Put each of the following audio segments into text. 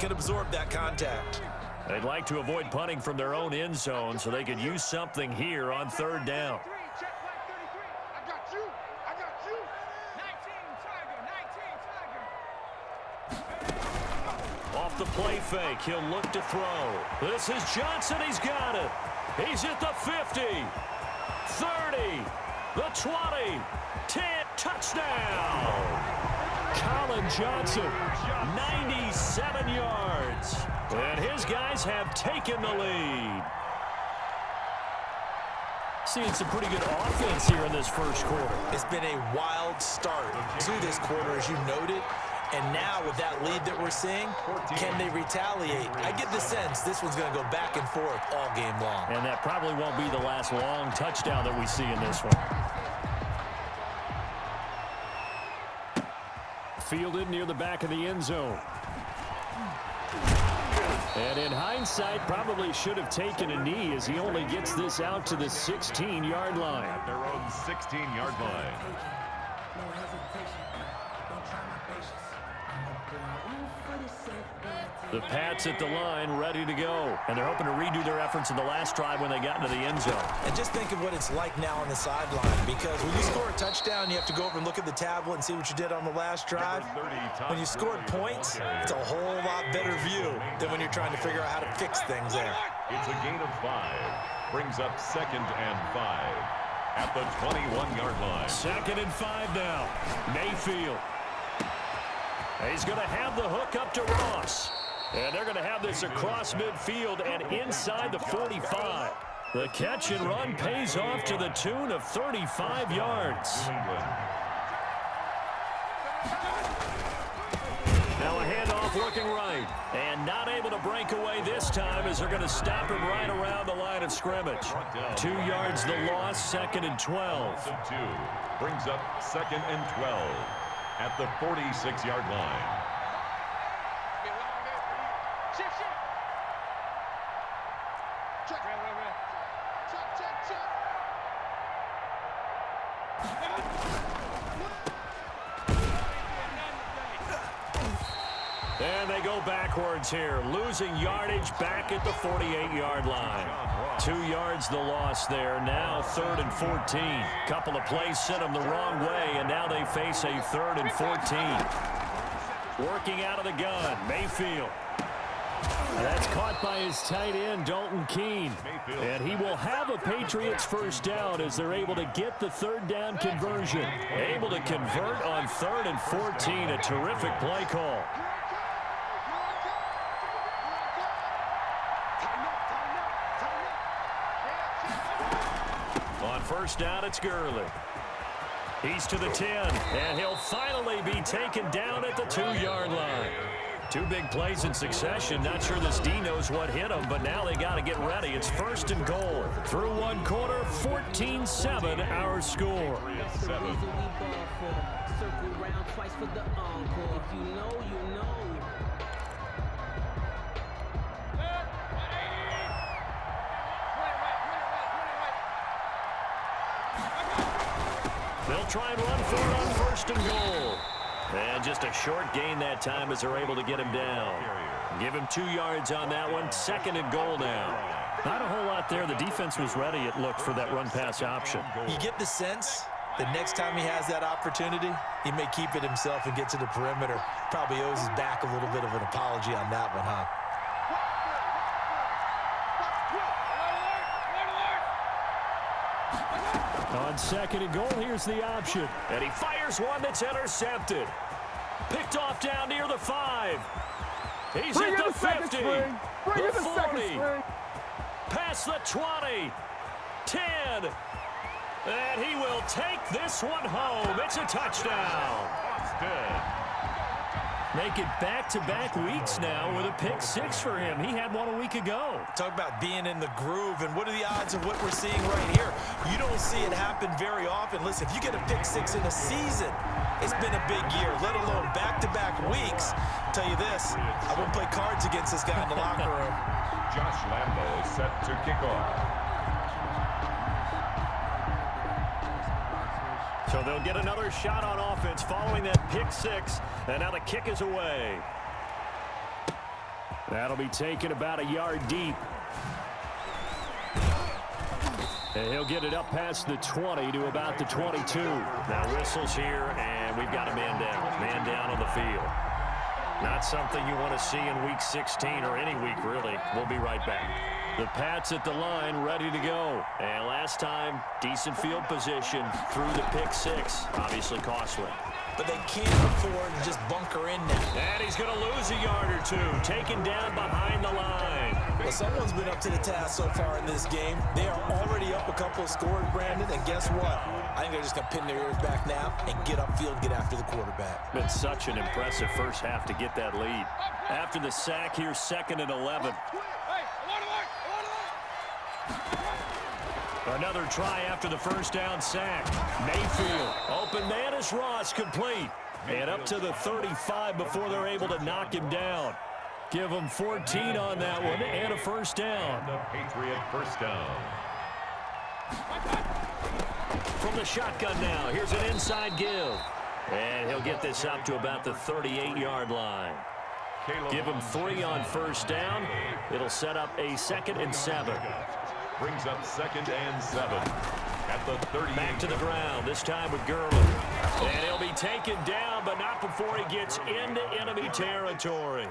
can absorb that contact. They'd like to avoid punting from their own end zone so they could use something here on third down. Off the play fake, he'll look to throw. This is Johnson, he's got it. He's at the 50, 30, the 20, 10, touchdown. Colin Johnson, 97 yards. And his guys have taken the lead. Seeing some pretty good offense here in this first quarter. It's been a wild start to this quarter, as you noted. And now with that lead that we're seeing, can they retaliate? I get the sense this one's going to go back and forth all game long. And that probably won't be the last long touchdown that we see in this one. Fielded near the back of the end zone. And in hindsight, probably should have taken a knee as he only gets this out to the 16-yard line. At their own 16-yard line. The Pats at the line, ready to go. And they're hoping to redo their efforts in the last drive when they got into the end zone. And just think of what it's like now on the sideline, because when you score a touchdown, you have to go over and look at the tablet and see what you did on the last drive. When you scored points, it's a whole lot better view than when you're trying to figure out how to fix things there. It's a gain of 5. Brings up 2nd and 5 at the 21-yard line. 2nd and 5 now. Mayfield. He's going to have the hook up to Ross. And they're going to have this across midfield and inside the 45. The catch and run pays off to the tune of 35 yards. Now a handoff looking right. And not able to break away this time as they're going to stop him right around the line of scrimmage. 2 yards the loss, 2nd and 12. 2 brings up 2nd and 12 at the 46-yard line. And they go backwards here, losing yardage back at the 48-yard line. 2 yards the loss there. Now 3rd and 14. Couple of plays sent them the wrong way, and now they face a 3rd and 14. Working out of the gun, Mayfield. That's caught by his tight end, Dalton Keene. And he will have a Patriots first down as they're able to get the 3rd down conversion. Able to convert on 3rd and 14. A terrific play call. On first down, it's Gurley. He's to the 10, and he'll finally be taken down at the 2-yard line. 2 big plays in succession. Not sure this D knows what hit him, but now they got to get ready. It's 1st and goal. Through 1 quarter, 14-7 our score. They'll try and run for it on 1st and goal. And just a short gain that time as they're able to get him down. Give him 2 yards on that one. 2nd and goal now. Not a whole lot there. The defense was ready, it looked, for that run-pass option. You get the sense that next time he has that opportunity, he may keep it himself and get to the perimeter. Probably owes his back a little bit of an apology on that one, huh? On 2nd and goal, here's the option. And he fires one that's intercepted. Picked off down near the 5. He's at the 50. The 40. Past the 20. 10. And he will take this one home. It's a touchdown. Make it back-to-back weeks now with a pick-6 for him. He had one a week ago. Talk about being in the groove, and what are the odds of what we're seeing right here? You don't see it happen very often. Listen, if you get a pick-6 in a season, it's been a big year, let alone back-to-back weeks. I'll tell you this, I wouldn't play cards against this guy in the locker room. Josh Lambo is set to kick off. So they'll get another shot on offense following that pick-6, and now the kick is away. That'll be taken about a yard deep. And he'll get it up past the 20 to about the 22. Now whistles here, and we've got a man down. Man down on the field. Not something you want to see in Week 16 or any week, really. We'll be right back. The Pats at the line, ready to go. And last time, decent field position through the pick six. Obviously costly. But they can't afford to just bunker in now. And he's going to lose a yard or two. Taken down behind the line. Well, someone's been up to the task so far in this game. They are already up a couple of scores, Brandon, and guess what? I think they're just going to pin their ears back now and get upfield, get after the quarterback. Been such an impressive first half to get that lead. After the sack, here's 2nd and 11. Another try after the first down sack. Mayfield, open man is Ross, complete. And up to the 35 before they're able to knock him down. Give him 14 on that one and a first down. The Patriot first down. From the shotgun now, here's an inside give. And he'll get this up to about the 38-yard line. Give him 3 on first down. It'll set up a 2nd and 7. Brings up 2nd and 7 at the 38. Back to the ground, this time with Gurley. And he'll be taken down, but not before he gets into enemy territory.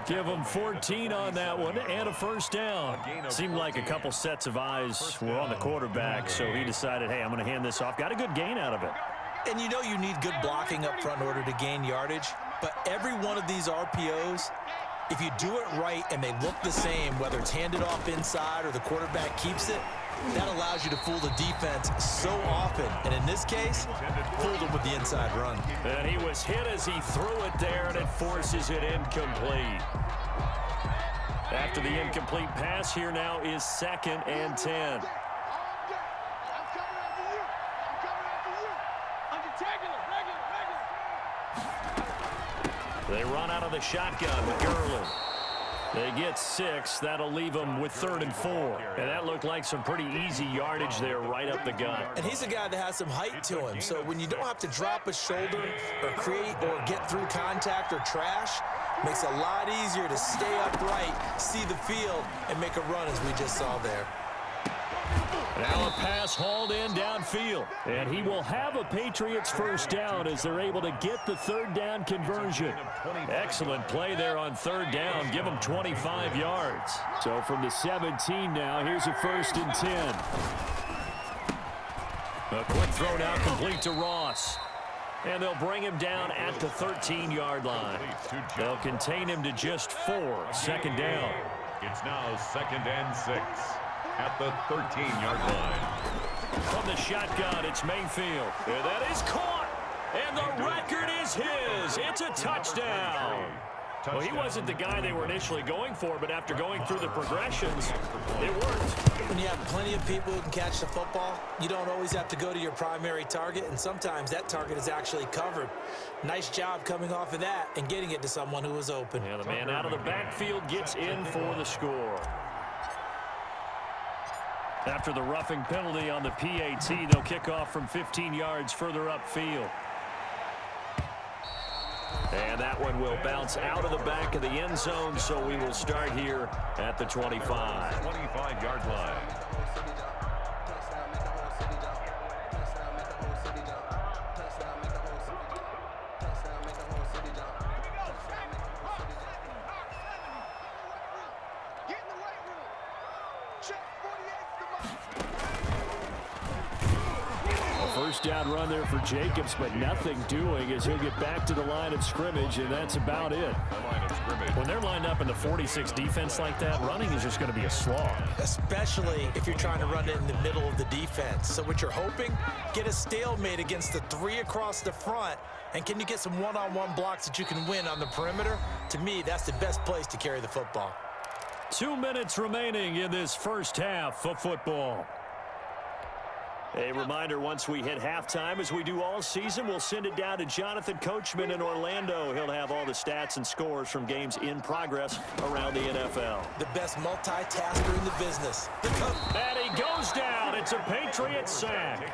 Give him 14 on that one and a first down. Seemed like a couple sets of eyes were on the quarterback, so he decided, hey, I'm going to hand this off. Got a good gain out of it. And you know you need good blocking up front in order to gain yardage, but every one of these RPOs, if you do it right and they look the same, whether it's handed off inside or the quarterback keeps it, that allows you to fool the defense so often. And in this case, fooled them with the inside run. And he was hit as he threw it there, and it forces it incomplete. After the incomplete pass, here now is 2nd and 10. They run out of the shotgun with Gurley. They get 6. That'll leave them with 3rd and 4. And that looked like some pretty easy yardage there right up the gut. And he's a guy that has some height to him. So when you don't have to drop a shoulder or create or get through contact or trash, makes it a lot easier to stay upright, see the field, and make a run as we just saw there. Now a pass hauled in downfield. And he will have a Patriots first down as they're able to get the 3rd down conversion. Excellent play there on 3rd down. Give them 25 yards. So from the 17 now, here's a 1st and 10. A quick throw now complete to Ross. And they'll bring him down at the 13-yard line. They'll contain him to just 4. 2nd down. It's now 2nd and 6 at the 13-yard line. From the shotgun, it's Mayfield. And that is caught. And the record is his. It's a touchdown. Well, he wasn't the guy they were initially going for, but after going through the progressions, it worked. When you have plenty of people who can catch the football, you don't always have to go to your primary target, and sometimes that target is actually covered. Nice job coming off of that and getting it to someone who was open. Yeah, the man out of the backfield gets in for the score. After the roughing penalty on the PAT, they'll kick off from 15 yards further upfield. And that one will bounce out of the back of the end zone, so we will start here at the 25. 25-yard line. First down run there for Jacobs, but nothing doing as he'll get back to the line of scrimmage, and that's about it. When they're lined up in the 46 defense like that, running is just going to be a slog. Especially if you're trying to run it in the middle of the defense. So what you're hoping, get a stalemate against the 3 across the front, and can you get some one-on-one blocks that you can win on the perimeter? To me, that's the best place to carry the football. 2 minutes remaining in this first half of football. A reminder, once we hit halftime, as we do all season, we'll send it down to Jonathan Coachman in Orlando. He'll have all the stats and scores from games in progress around the NFL. The best multitasker in the business. And he goes down. It's a Patriot sack.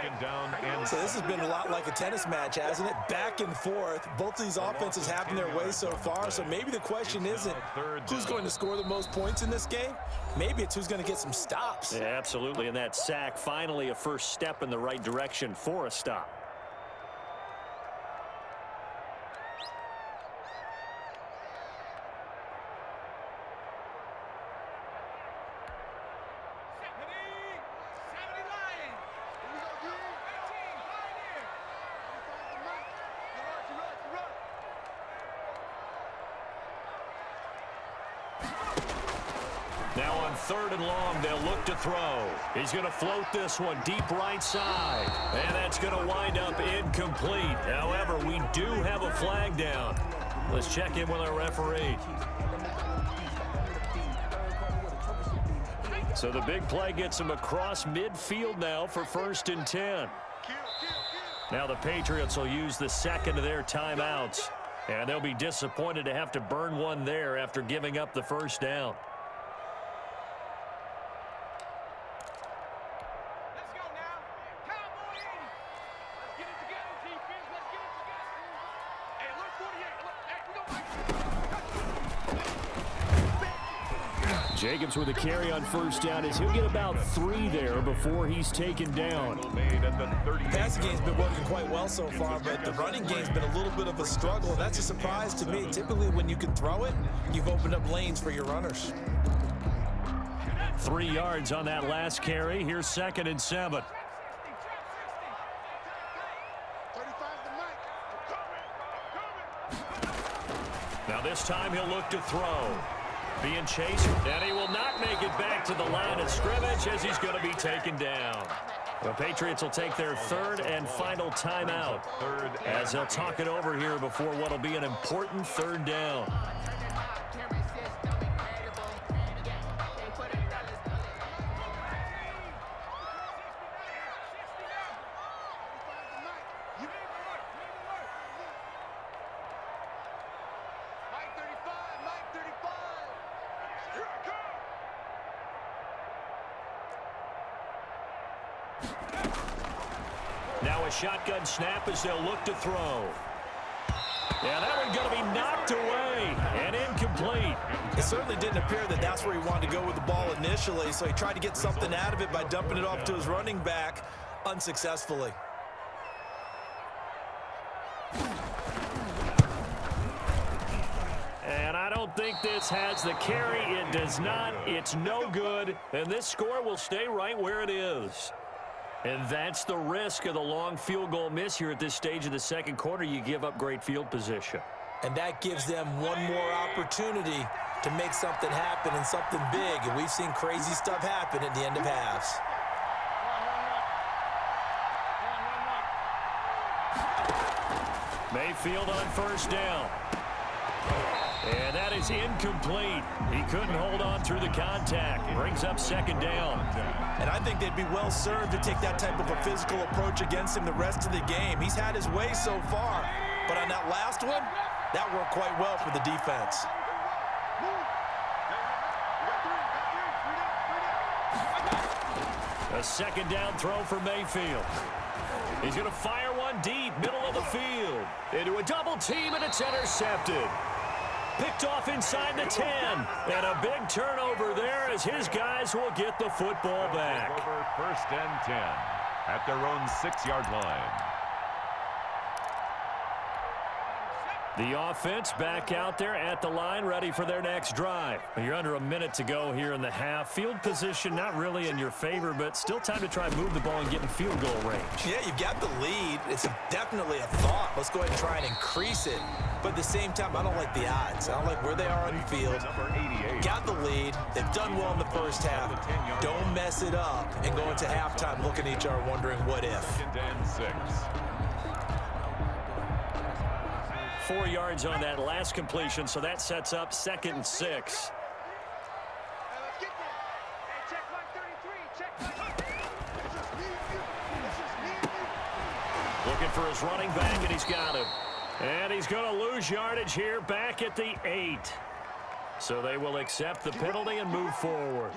So this has been a lot like a tennis match, hasn't it? Back and forth. Both of these offenses having their way so far. So maybe the question isn't who's going to score the most points in this game. Maybe it's who's going to get some stops. Yeah, absolutely. And that sack, finally a first step in the right direction for a stop. Now on 3rd and long, they'll look to throw. He's going to float this one deep right side. And that's going to wind up incomplete. However, we do have a flag down. Let's check in with our referee. So the big play gets him across midfield now for 1st and 10. Now the Patriots will use the second of their timeouts. And they'll be disappointed to have to burn one there after giving up the first down. Jacobs with a carry on 1st down as he'll get about 3 there before he's taken down. Passing game's been working quite well so far, but the running game's been a little bit of a struggle. That's a surprise to me. Typically, when you can throw it, you've opened up lanes for your runners. 3 yards on that last carry. Here's 2nd and 7. Now this time he'll look to throw. Being chased, and he will not make it back to the line of scrimmage as he's going to be taken down. The Patriots will take their 3rd and final timeout as they'll talk it over here before what will be an important 3rd down. Now a shotgun snap as they'll look to throw. Yeah, that one's going to be knocked away and incomplete. It certainly didn't appear that that's where he wanted to go with the ball initially, so he tried to get something out of it by dumping it off to his running back unsuccessfully. And I don't think this has the carry. It does not. It's no good. And this score will stay right where it is. And that's the risk of the long field goal miss here at this stage of the 2nd quarter. You give up great field position. And that gives them one more opportunity to make something happen and something big. And we've seen crazy stuff happen at the end of halves. Mayfield on 1st down. And that is incomplete. He couldn't hold on through the contact. Brings up 2nd down. And I think they'd be well served to take that type of a physical approach against him the rest of the game. He's had his way so far. But on that last one, that worked quite well for the defense. A 2nd down throw for Mayfield. He's going to fire one deep, middle of the field. Into a double team, and it's intercepted. Picked off inside the 10. And a big turnover there as his guys will get the football back. 1st and 10 at their own 6-yard line. The offense back out there at the line, ready for their next drive. You're under a minute to go here in the half. Field position not really in your favor, but still time to try and move the ball and get in field goal range. Yeah, you've got the lead. It's definitely a thought. Let's go ahead and try and increase it. But at the same time, I don't like the odds. I don't like where they are on the field. Got the lead. They've done well in the first half. Don't mess it up and go into halftime looking at each other wondering what if. 2nd and 6. 4 yards on that last completion, so that sets up 2nd and 6. for his running back, and he's got him. And he's going to lose yardage here back at the 8. So they will accept the penalty and move forward.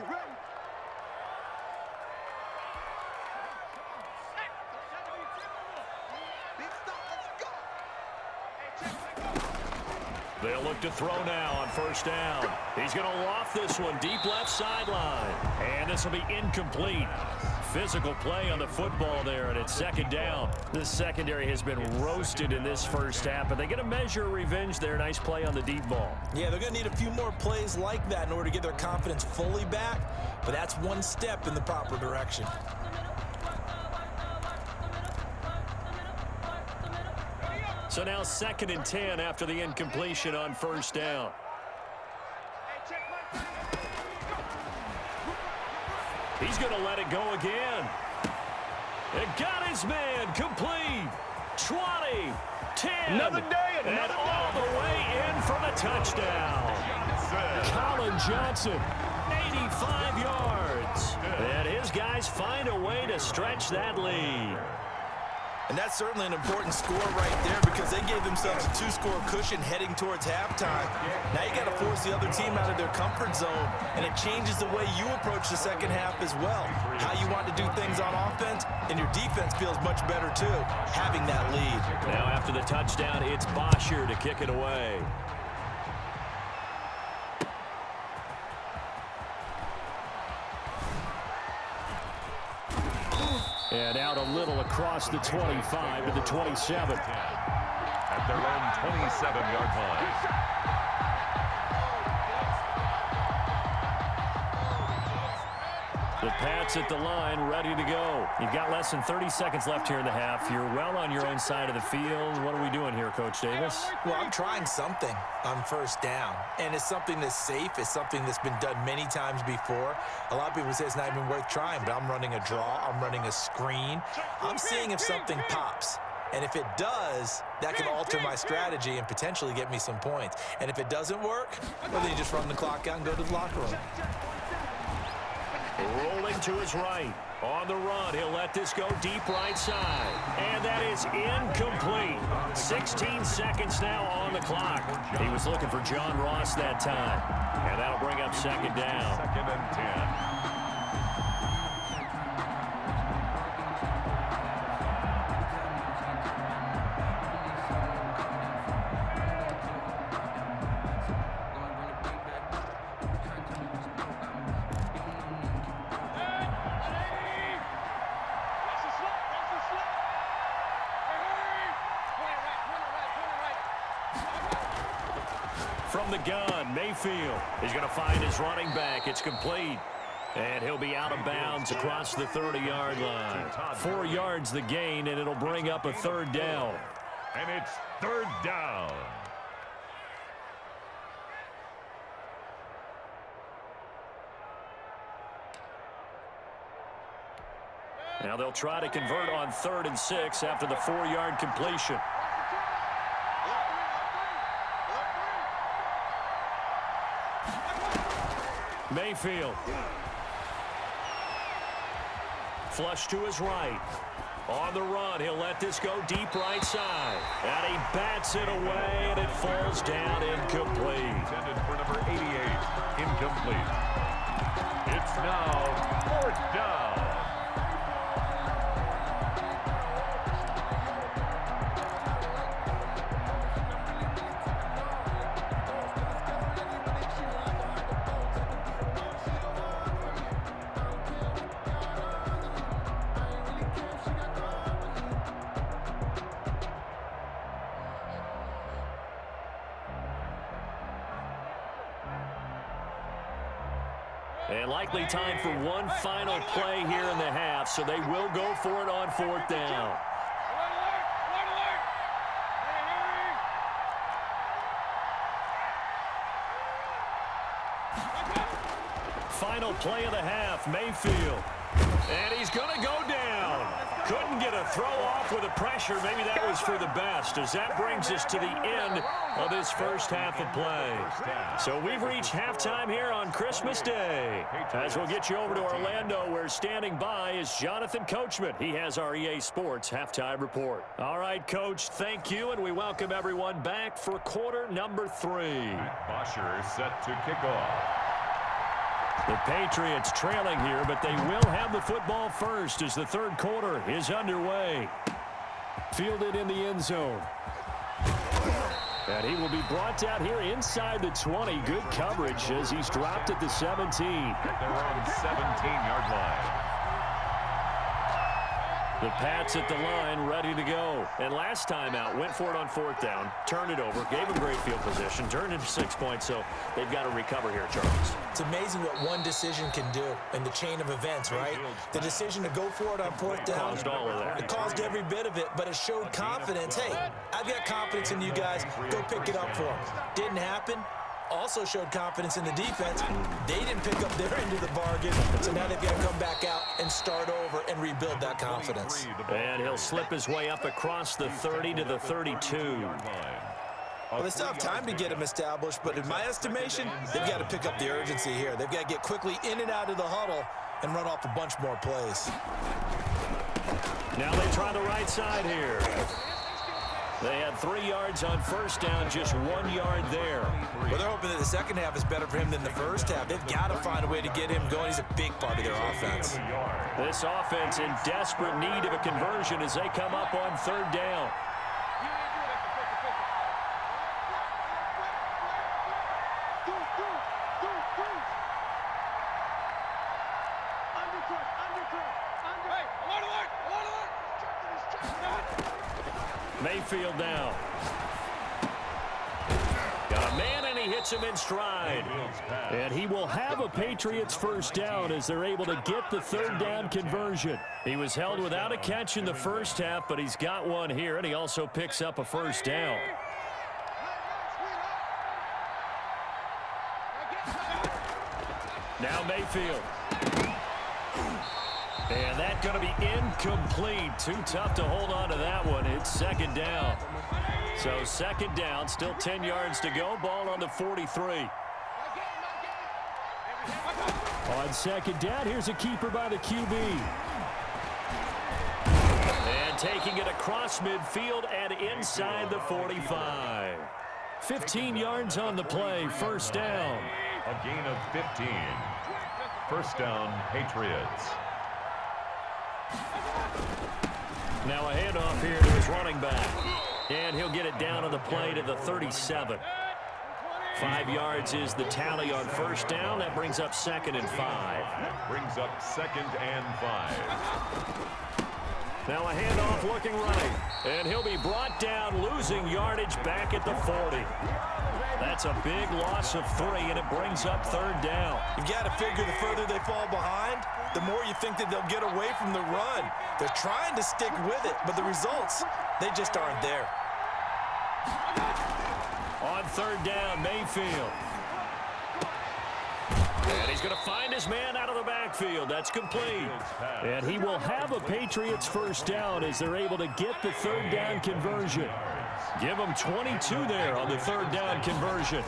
They'll look to throw now on first down. He's going to loft this one deep left sideline. And this will be incomplete. Physical play on the football there, and it's second down. This secondary has been roasted in this first half, but they get a measure of revenge there. Nice play on the deep ball. Yeah, they're going to need a few more plays like that in order to get their confidence fully back, but that's one step in the proper direction. So now 2nd and 10 after the incompletion on first down. He's going to let it go again. And got his man complete. 20, 10, Another day, and all the way in for the touchdown. Colin Johnson, 85 yards. And his guys find a way to stretch that lead. And that's certainly an important score right there because they gave themselves a 2-score cushion heading towards halftime. Now you got to force the other team out of their comfort zone, and it changes the way you approach the second half as well. How you want to do things on offense, and your defense feels much better too, having that lead. Now after the touchdown, it's Bosher to kick it away. And out a little across the 25 to the 27. At their own 27-yard line. The Pats at the line, ready to go. You've got less than 30 seconds left here in the half. You're well on your own side of the field. What are we doing here, Coach Davis? Well, I'm trying something on first down, and it's something that's safe. It's something that's been done many times before. A lot of people say it's not even worth trying, but I'm running a draw. I'm running a screen. I'm seeing if something pops. And if it does, that can alter my strategy and potentially get me some points. And if it doesn't work, well, then you just run the clock out and go to the locker room. Rolling to his right. On the run, he'll let this go deep right side. And that is incomplete. 16 seconds now on the clock. He was looking for John Ross that time. And that'll bring up second down. 2nd and 10. From the gun, Mayfield is going to find his running back. It's complete. And he'll be out of bounds across the 30-yard line. 4 yards the gain, and it'll bring up a third down. And it's third down. Now they'll try to convert on 3rd and 6 after the 4-yard completion. Mayfield. Flush to his right. On the run, he'll let this go deep right side. And he bats it away, and it falls down incomplete. Intended for number 88. Incomplete. It's now 4th down. And likely time for one final play here in the half, so they will go for it on 4th down. Final play of the half, Mayfield. And he's going to go down. Couldn't get a throw off with the pressure. Maybe that was for the best, as that brings us to the end of this first half of play. So we've reached halftime here on Christmas Day. As we'll get you over to Orlando, where standing by is Jonathan Coachman. He has our EA Sports halftime report. All right, Coach, thank you, and we welcome everyone back for quarter number 3. Bosher set to kick off. The Patriots trailing here, but they will have the football first as the third quarter is underway. Fielded in the end zone. And he will be brought down here inside the 20. Good coverage as he's dropped at the 17. They're on 17-yard line. The Pats at the line, ready to go. And last time out, went for it on 4th down, turned it over, gave him great field position, turned into 6 points, so they've got to recover here, Charles. It's amazing what one decision can do in the chain of events, right? The decision to go for it on 4th down. Caused all of that. It caused every bit of it, but it showed confidence. Hey, I've got confidence in you guys. Go pick it up for them. Didn't happen. Also showed confidence in the defense. They didn't pick up their end of the bargain, so now they've got to come back out and start over and rebuild that confidence. And he'll slip his way up across the 30 to the 32. Well, they still have time to get him established, but in my estimation, they've got to pick up the urgency here. They've got to get quickly in and out of the huddle and run off a bunch more plays. Now they try the right side here. They had 3 yards on 1st down, just 1 yard there. Well, they're hoping that the second half is better for him than the first half. They've got to find a way to get him going. He's a big part of their offense. This offense in desperate need of a conversion as they come up on 3rd down. Mayfield down. Got a man, and he hits him in stride. And he will have a Patriots first down as they're able to get the 3rd down conversion. He was held without a catch in the first half, but he's got one here, and he also picks up a first down. Now Mayfield. And that's going to be incomplete. Too tough to hold on to that one. It's 2nd down. So 2nd down, still 10 yards to go. Ball on the 43. On 2nd down, here's a keeper by the QB. And taking it across midfield and inside the 45. 15 yards on the play, 1st down. A gain of 15. 1st down, Patriots. Now a handoff here to his running back. And he'll get it down on the play to the 37. 5 yards is the tally on 1st down. That brings up 2nd and 5. Brings up 2nd and 5. Now a handoff looking right. And he'll be brought down, losing yardage back at the 40. That's a big loss of 3, and it brings up 3rd down. You've got to figure the further they fall behind, the more you think that they'll get away from the run. They're trying to stick with it, but the results, they just aren't there. On 3rd down, Mayfield. And he's going to find his man out of the backfield. That's complete. And he will have a Patriots first down as they're able to get the 3rd down conversion. Give him 22 there on the 3rd down conversion.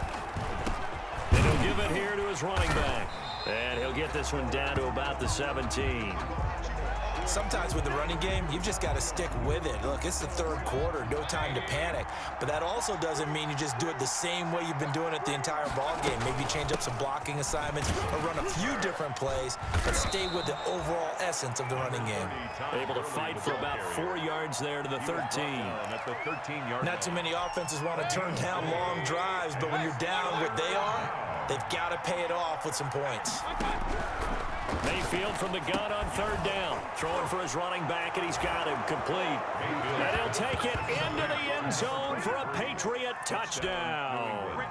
And he'll give it here to his running back. And he'll get this one down to about the 17. Sometimes with the running game, you've just got to stick with it. Look, it's the 3rd quarter, no time to panic. But that also doesn't mean you just do it the same way you've been doing it the entire ball game. Maybe change up some blocking assignments or run a few different plays, but stay with the overall essence of the running game. Able to fight for about 4 yards there to the 13. Not too many offenses want to turn down long drives, but when you're down what they are, they've got to pay it off with some points. Mayfield from the gun on 3rd down. Throwing for his running back, and he's got him complete. And he'll take it into the end zone for a Patriot touchdown.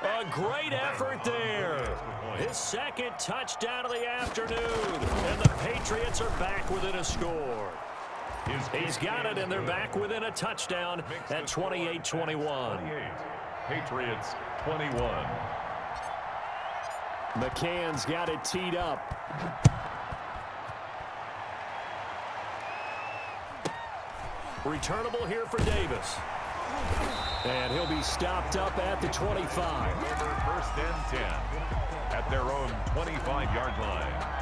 A great effort there. His 2nd touchdown of the afternoon. And the Patriots are back within a score. He's got it, and they're back within a touchdown at 28-21. Patriots 21. McCann's got it teed up. Returnable here for Davis. And he'll be stopped up at the 25. Over first and 10 at their own 25-yard line.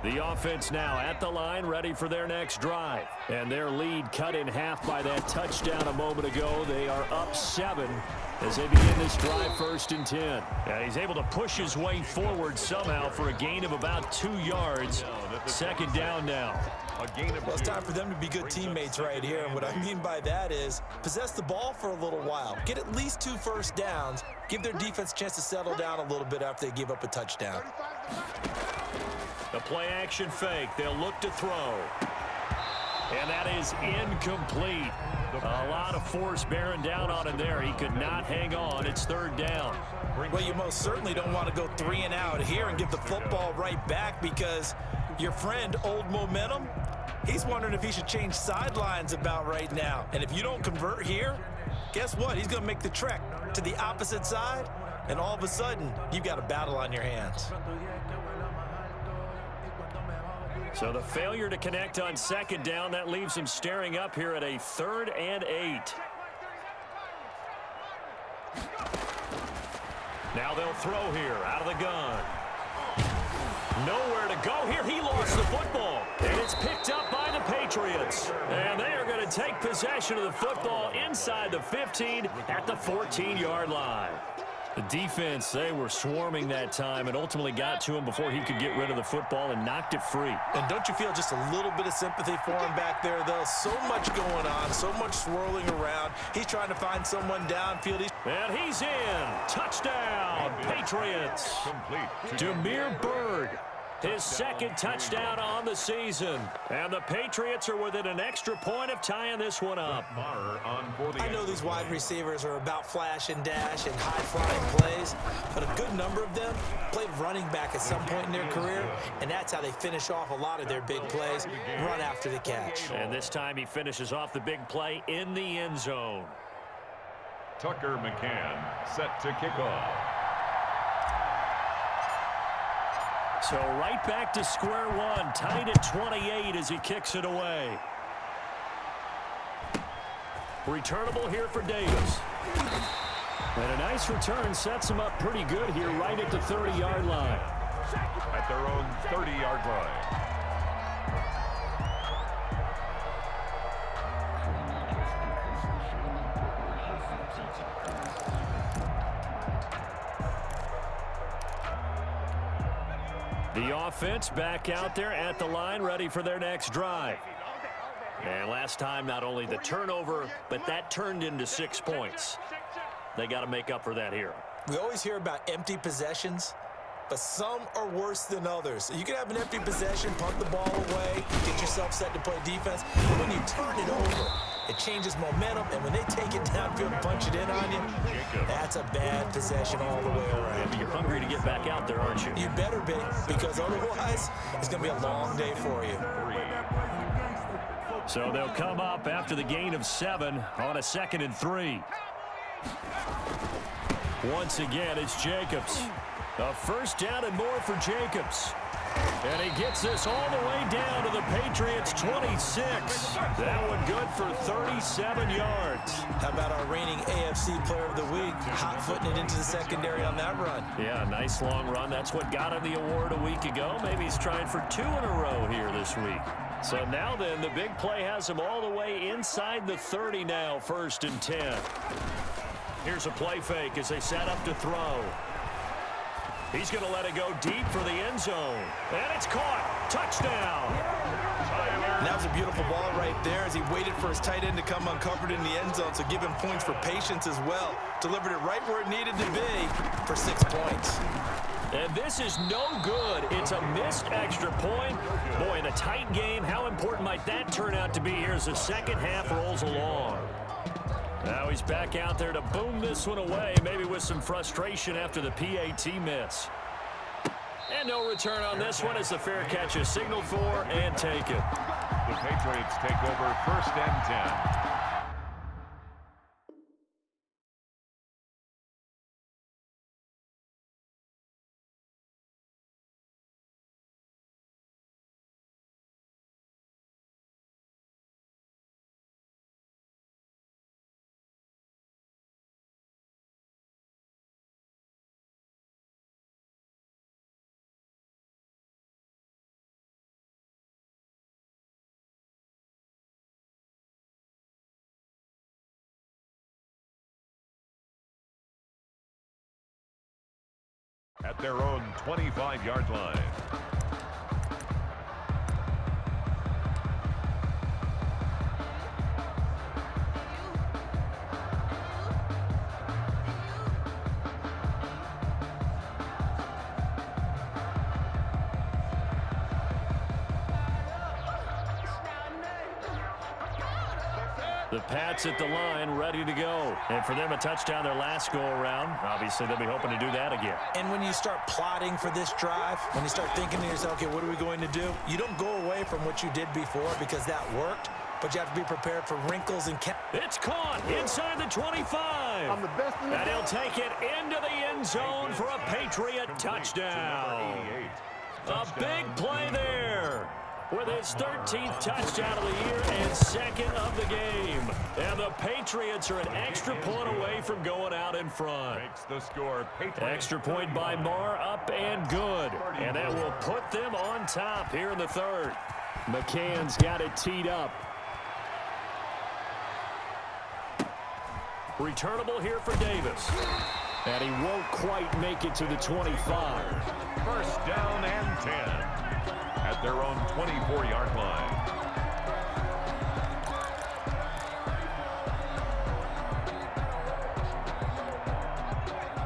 The offense now at the line, ready for their next drive. And their lead cut in half by that touchdown a moment ago. They are up 7 as they begin this drive, 1st and 10. And he's able to push his way forward somehow for a gain of about 2 yards. 2nd down now. Well, it's time for them to be good teammates right here. And what I mean by that is possess the ball for a little while. Get at least 2 first downs. Give their defense a chance to settle down a little bit after they give up a touchdown. The play-action fake. They'll look to throw. And that is incomplete. A lot of force bearing down on him there. He could not hang on. It's 3rd down. Well, you most certainly don't want to go 3 and out here and give the football right back because your friend, Old Momentum, he's wondering if he should change sidelines about right now. And if you don't convert here, guess what? He's going to make the trek to the opposite side, and all of a sudden, you've got a battle on your hands. So the failure to connect on 2nd down, that leaves him staring up here at a 3rd and 8. Now they'll throw here out of the gun. Nowhere to go here. He lost the football. And it's picked up by the Patriots. And they are going to take possession of the football inside the 15 at the 14-yard line. The defense, they were swarming that time and ultimately got to him before he could get rid of the football and knocked it free. And don't you feel just a little bit of sympathy for him back there, though? So much going on, so much swirling around. He's trying to find someone downfield. And he's in. Touchdown, Patriots. Demir Bird. His 2nd touchdown on the season. And the Patriots are within an extra point of tying this one up. I know these wide receivers are about flash and dash and high-flying plays, but a good number of them played running back at some point in their career, and that's how they finish off a lot of their big plays, run after the catch. And this time he finishes off the big play in the end zone. Tucker McCann set to kick off. So right back to square one, tied at 28 as he kicks it away. Returnable here for Davis. And a nice return sets him up pretty good here right at the 30-yard line. At their own 30-yard line. The offense back out there at the line, ready for their next drive. And last time, not only the turnover, but that turned into 6 points. They got to make up for that here. We always hear about empty possessions, but some are worse than others. You can have an empty possession, punt the ball away, get yourself set to play defense, but when you turn it over, it changes momentum, and when they take it downfield and punch it in on you, that's a bad possession all the way around. You're hungry to get back out there, aren't you? You better be, because otherwise, it's going to be a long day for you. So they'll come up after the gain of 7 on a 2nd and 3. Once again, it's Jacobs. A 1st down and more for Jacobs. And he gets this all the way down to the Patriots' 26. That one good for 37 yards. How about our reigning AFC Player of the Week, hot-footing it into the secondary on that run? Yeah, nice long run. That's what got him the award a week ago. Maybe he's trying for 2 in a row here this week. So now then, the big play has him all the way inside the 30 now, 1st and 10. Here's a play fake as they set up to throw. He's going to let it go deep for the end zone. And it's caught. Touchdown. That was a beautiful ball right there as he waited for his tight end to come uncovered in the end zone, so give him points for patience as well. Delivered it right where it needed to be for 6 points. And this is no good. It's a missed extra point. Boy, in a tight game, how important might that turn out to be here as the second half rolls along? Now he's back out there to boom this one away, maybe with some frustration after the PAT miss. And no return on this one as the fair catch is signaled for and taken. The Patriots take over 1st and 10. their own 25-yard line. The Pats at the line, ready to go. And for them, a touchdown their last go-around. Obviously, they'll be hoping to do that again. And when you start plotting for this drive, when you start thinking to yourself, okay, what are we going to do? You don't go away from what you did before because that worked, but you have to be prepared for wrinkles and... It's caught inside the 25. I'm the best in the and he'll take it into the end zone for a Patriot touchdown. A big play there, with his 13th touchdown of the year and second of the game. And the Patriots are an extra point away from going out in front. Makes the score. Extra point by Marr, up and good. And that will put them on top here in the third. McCann's got it teed up. Returnable here for Davis. And he won't quite make it to the 25. First down and 10. At their own 24-yard line.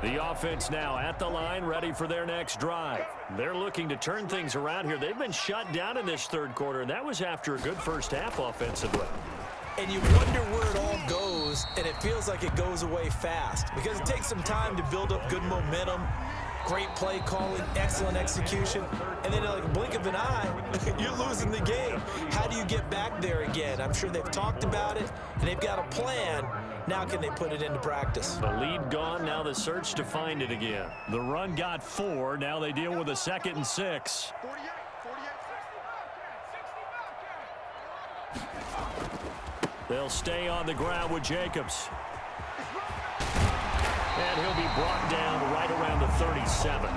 The offense now at the line, ready for their next drive. They're looking to turn things around here. They've been shut down in this third quarter, and that was after a good first half offensively. And you wonder where it all goes, and it feels like it goes away fast because it takes some time to build up good momentum. Great play calling, excellent execution, and then like a blink of an eye, you're losing the game. How do you get back there again? I'm sure they've talked about it, and they've got a plan. Now can they put it into practice? The lead gone, now the search to find it again. The run got 4, now they deal with a 2nd and 6. They'll stay on the ground with Jacobs. And he'll be brought down right around the 37.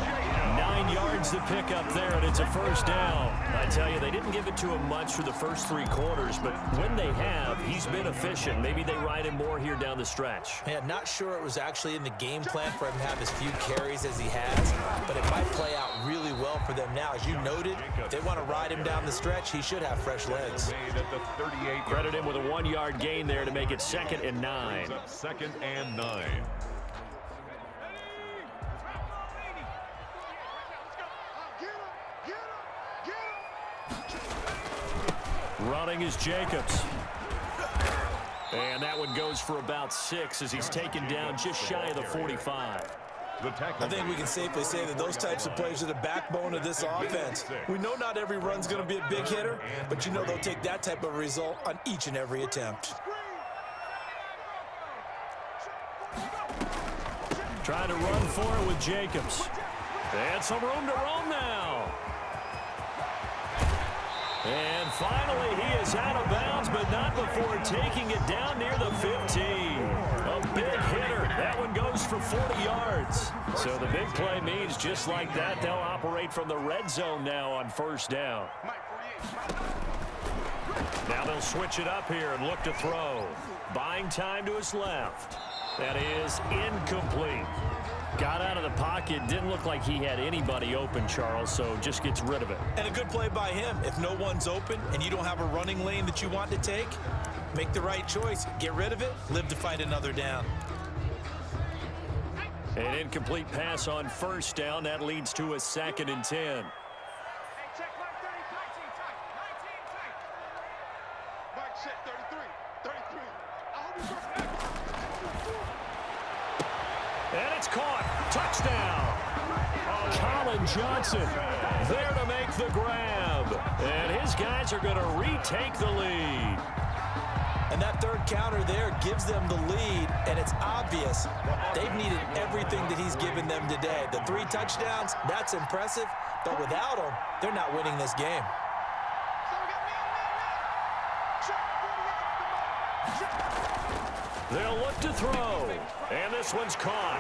9 yards to pick up there, and it's a first down. I tell you, they didn't give it to him much for the first 3 quarters, but when they have, he's been efficient. Maybe they ride him more here down the stretch. Yeah, not sure it was actually in the game plan for him to have as few carries as he has, but it might play out really well for them now. As you noted, if they want to ride him down the stretch, he should have fresh legs. Credit him with a 1-yard gain there to make it 2nd and 9. 2nd and 9. Running is Jacobs. And that one goes for about 6 as he's taken down just shy of the 45. I think we can safely say that those types of plays are the backbone of this offense. We know not every run's going to be a big hitter, but you know they'll take that type of result on each and every attempt. Trying to run for it with Jacobs. And some room to roam now. And finally, he is out of bounds, but not before taking it down near the 15. A big hitter. That one goes for 40 yards. So the big play means just like that, they'll operate from the red zone now on first down. Now they'll switch it up here and look to throw. Buying time to his left. That is incomplete. Got out of the pocket. Didn't look like he had anybody open, Charles, so just gets rid of it. And a good play by him. If no one's open and you don't have a running lane that you want to take, make the right choice. Get rid of it. Live to fight another down. An incomplete pass on first down. That leads to a 2nd and 10. And it's caught. Touchdown. Colin Johnson there to make the grab. And his guys are going to retake the lead. And that third counter there gives them the lead, and it's obvious they've needed everything that he's given them today. The 3 touchdowns, that's impressive, but without him, they're not winning this game. They'll look to throw. And this one's caught.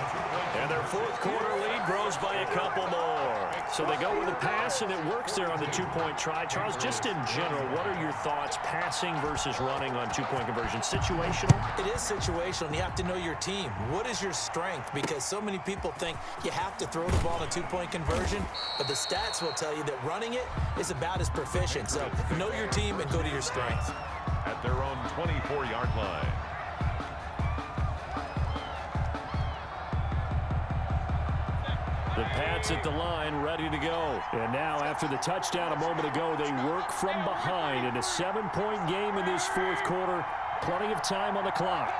And their fourth quarter lead grows by a couple more. So they go with a pass, and it works there on the two-point try. Charles, just in general, what are your thoughts passing versus running on two-point conversion? Situational? It is situational, and you have to know your team. What is your strength? Because so many people think you have to throw the ball in a two-point conversion, but the stats will tell you that running it is about as proficient. So know your team and go to your strength. At their own 24-yard line. The Pats at the line, ready to go. And now, after the touchdown a moment ago, they work from behind in a 7-point game in this fourth quarter. Plenty of time on the clock.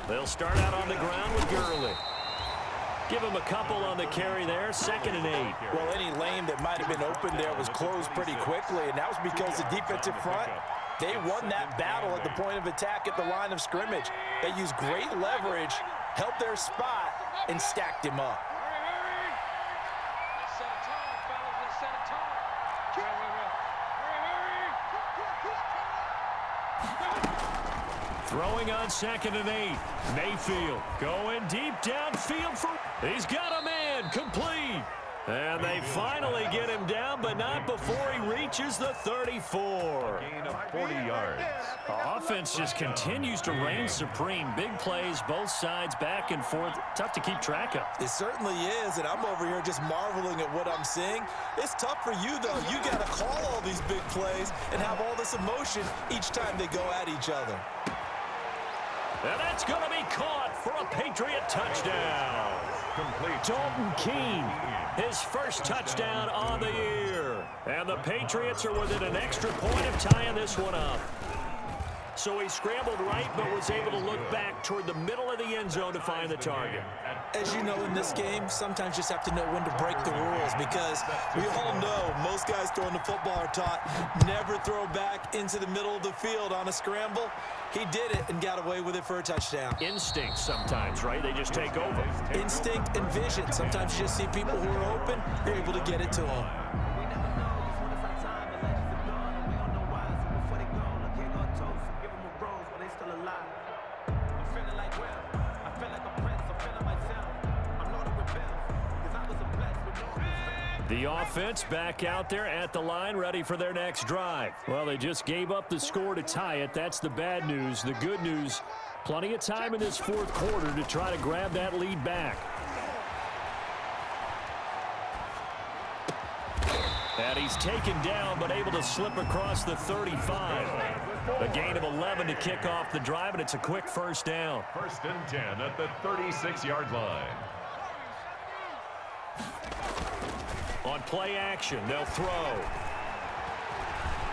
They'll start out on the ground with Gurley. Give him a couple on the carry there, 2nd and 8. Well, any lane that might have been open there was closed pretty quickly, and that was because the defensive front, they won that battle at the point of attack at the line of scrimmage. They used great leverage, held their spot, and stacked him up. Throwing on 2nd and 8. Mayfield going deep downfield for... He's got a man, complete. And they finally get him down, but not before he reaches the 34. Gain of 40 yards. The offense just continues to reign supreme. Big plays, both sides, back and forth. Tough to keep track of. It certainly is, and I'm over here just marveling at what I'm seeing. It's tough for you, though. You got to call all these big plays and have all this emotion each time they go at each other. And that's going to be caught for a Patriot touchdown. Complete. Dalton Keene, his first touchdown on the year. And the Patriots are within an extra point of tying this one up. So he scrambled right, but was able to look back toward the middle of the end zone to find the target. As you know, in this game, sometimes you just have to know when to break the rules, because we all know most guys throwing the football are taught never throw back into the middle of the field on a scramble. He did it and got away with it for a touchdown. Instinct sometimes, right? They just take over. Instinct and vision. Sometimes you just see people who are open, you're able to get it to them. The offense back out there at the line, ready for their next drive. Well, they just gave up the score to tie it. That's the bad news. The good news, plenty of time in this fourth quarter to try to grab that lead back. And he's taken down, but able to slip across the 35. A gain of 11 to kick off the drive, and it's a quick first down. 1st and 10 at the 36-yard line. On play action, they'll throw.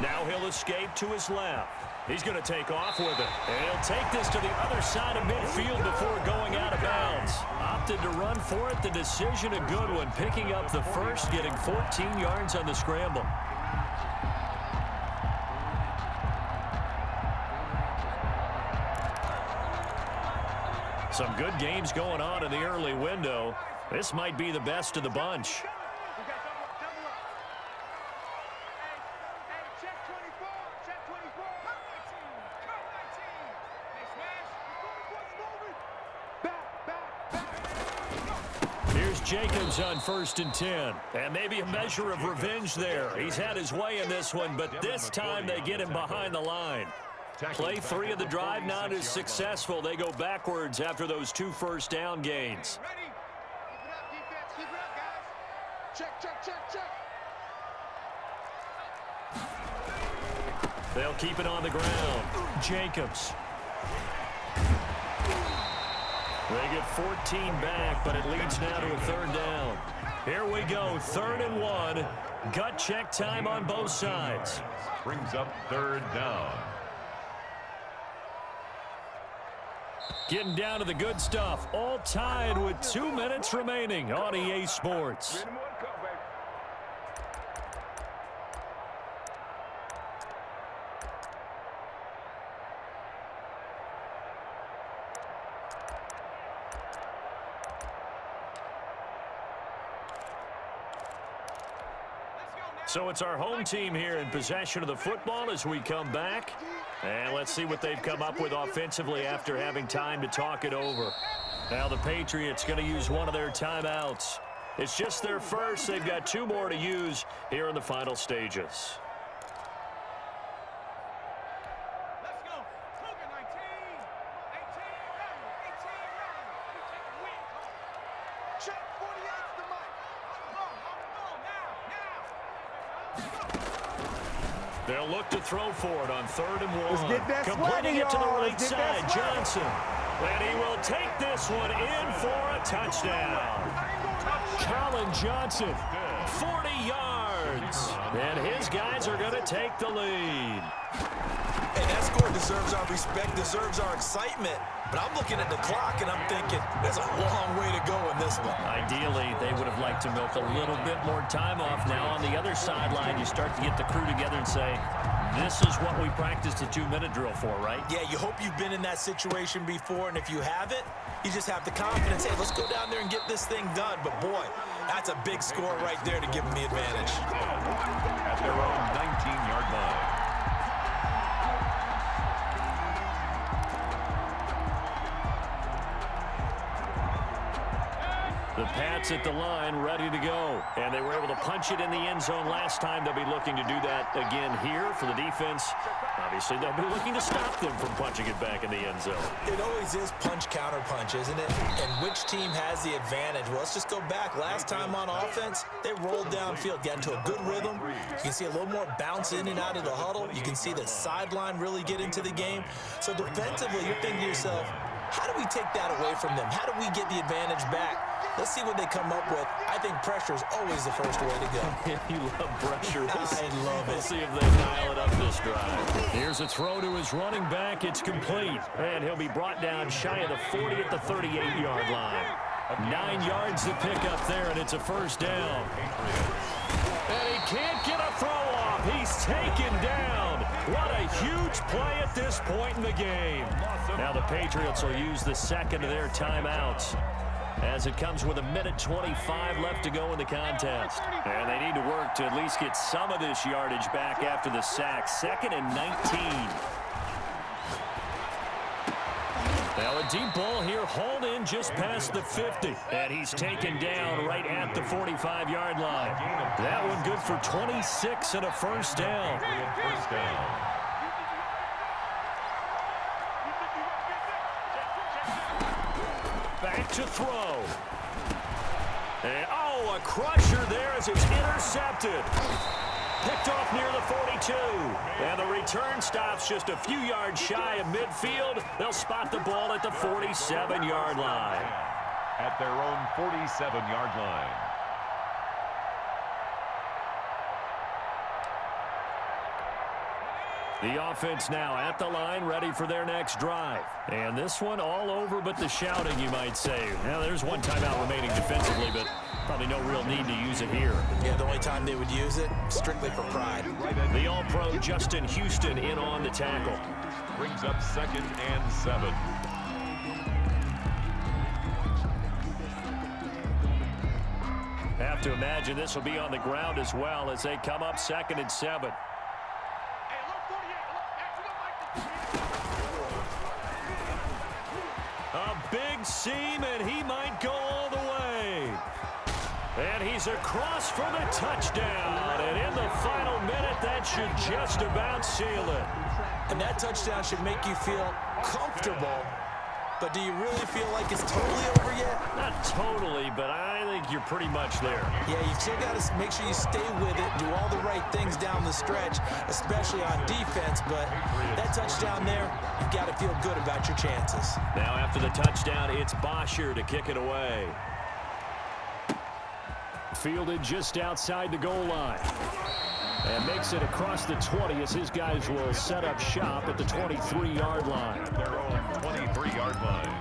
Now he'll escape to his left. He's going to take off with it. And he'll take this to the other side of midfield before going out of bounds. Opted to run for it. The decision a good one. Picking up the first, getting 14 yards on the scramble. Some good games going on in the early window. This might be the best of the bunch. Jacobs on 1st and 10. And maybe a measure of revenge there. He's had his way in this one, but this time they get him behind the line. Play 3 of the drive not as successful. They go backwards after those 2 first down gains. Keep it up, guys. Check. They'll keep it on the ground. Jacobs. They get 14 back, but it leads now to a 3rd down. Here we go, 3rd and 1. Gut check time on both sides. Brings up 3rd down. Getting down to the good stuff. All tied with 2 minutes remaining on EA Sports. So it's our home team here in possession of the football as we come back. And let's see what they've come up with offensively after having time to talk it over. Now the Patriots going to use one of their timeouts. It's just their first. They've got 2 more to use here in the final stages. Let's go. Cougar 19. 18 round. 18 round. Check 48's the mic. They'll look to throw for it on 3rd and 1. Let's get that Completing swagger, it to the y'all. right Let's get that side, swagger. Johnson. And he will take this one in for a touchdown. Colin Johnson, 40 yards. And his guys are going to take the lead. And that score deserves our respect, deserves our excitement. But I'm looking at the clock, and I'm thinking, there's a long way to go in this one. Ideally, they would have liked to milk a little bit more time off. Now, on the other sideline, you start to get the crew together and say, this is what we practiced a 2-minute drill for, right? Yeah, you hope you've been in that situation before, and if you haven't, you just have the confidence, hey, let's go down there and get this thing done. But, boy, that's a big score right there to give them the advantage. At their own 19-yard line. The Pats at the line, ready to go. And they were able to punch it in the end zone last time. They'll be looking to do that again here for the defense. Obviously, they'll be looking to stop them from punching it back in the end zone. It always is punch, counter punch, isn't it? And which team has the advantage? Well, let's just go back. Last time on offense, they rolled downfield, got into a good rhythm. You can see a little more bounce in and out of the huddle. You can see the sideline really get into the game. So defensively, you're thinking to yourself, how do we take that away from them? How do we get the advantage back? Let's see what they come up with. I think pressure is always the first way to go. You love pressure. I love it. We'll see if they dial it up this drive. Here's a throw to his running back. It's complete. And he'll be brought down shy of the 40 at the 38-yard line. 9 yards to pick up there, and it's a first down. And he can't get a throw off. He's taken down. What a huge play at this point in the game. Now the Patriots will use the second of their timeouts, as it comes with 1:25 left to go in the contest. And they need to work to at least get some of this yardage back after the sack. 2nd and 19. Now a deep ball here, hauled in just past the 50. And he's taken down right at the 45-yard line. That one good for 26 and a first down. First down. Back to throw. And, oh, a crusher there as it's intercepted. Picked off near the 42. And the return stops just a few yards shy of midfield. They'll spot the ball at the 47-yard line. At their own 47-yard line. The offense now at the line, ready for their next drive. And this one all over but the shouting, you might say. Now, there's one timeout remaining defensively, but probably no real need to use it here. Yeah, the only time they would use it, strictly for pride. The All-Pro Justin Houston in on the tackle. Brings up 2nd and 7. Have to imagine this will be on the ground as well as they come up 2nd and 7. A big seam, and he might go all the way. And he's across for the touchdown. And in the final minute, that should just about seal it. And that touchdown should make you feel comfortable. But do you really feel like it's totally over yet? Not totally, but I think you're pretty much there. Yeah, you've still got to make sure you stay with it, do all the right things down the stretch, especially on defense. But that touchdown there, you've got to feel good about your chances. Now after the touchdown, it's Bosher to kick it away. Fielded just outside the goal line. And makes it across the 20 as his guys will set up shop at the 23-yard line. At their own 23-yard line.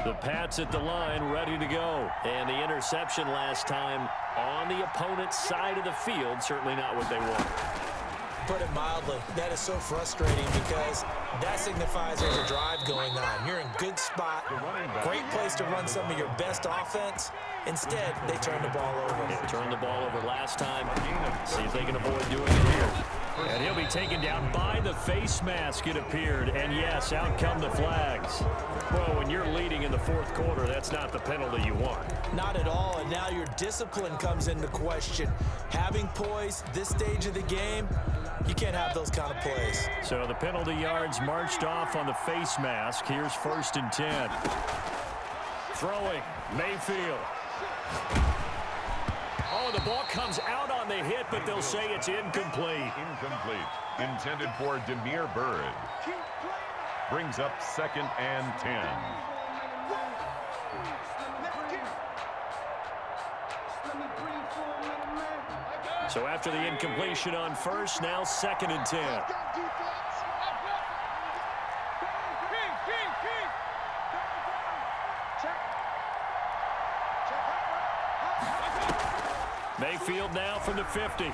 The Pats at the line, ready to go. And the interception last time on the opponent's side of the field, certainly not what they want. put it mildly. That is so frustrating because that signifies there's a drive going on. You're in good spot, great place to run some of your best offense. Instead, they turn the ball over. They turned the ball over last time. See if they can avoid doing it here. And he'll be taken down by the face mask, it appeared. And, yes, out come the flags. Well, when you're leading in the fourth quarter, that's not the penalty you want. Not at all, and now your discipline comes into question. Having poise this stage of the game, you can't have those kind of plays. So the penalty yards marched off on the face mask. Here's 1st and 10. Throwing, Mayfield. Oh, the ball comes out on the hit, but they'll say it's incomplete. Incomplete. Intended for Demir Bird. Brings up 2nd and 10. So after the incompletion on 1st, now 2nd and 10. Mayfield now from the 50.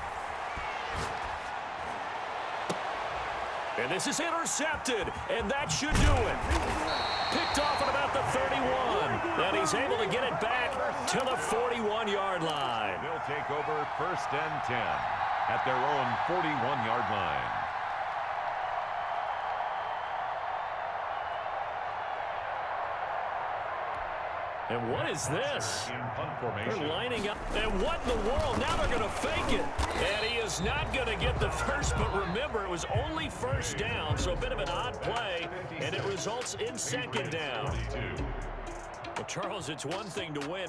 And this is intercepted, and that should do it. Picked off at about the 31. And he's able to get it back to the 41-yard line. They'll take over 1st and 10 at their own 41-yard line. And what is this? In punt formation. They're lining up. And what in the world? Now they're going to fake it. And he is not going to get the first, but remember, it was only 1st down, so a bit of an odd play, and it results in 2nd down. Well, Charles, it's one thing to win.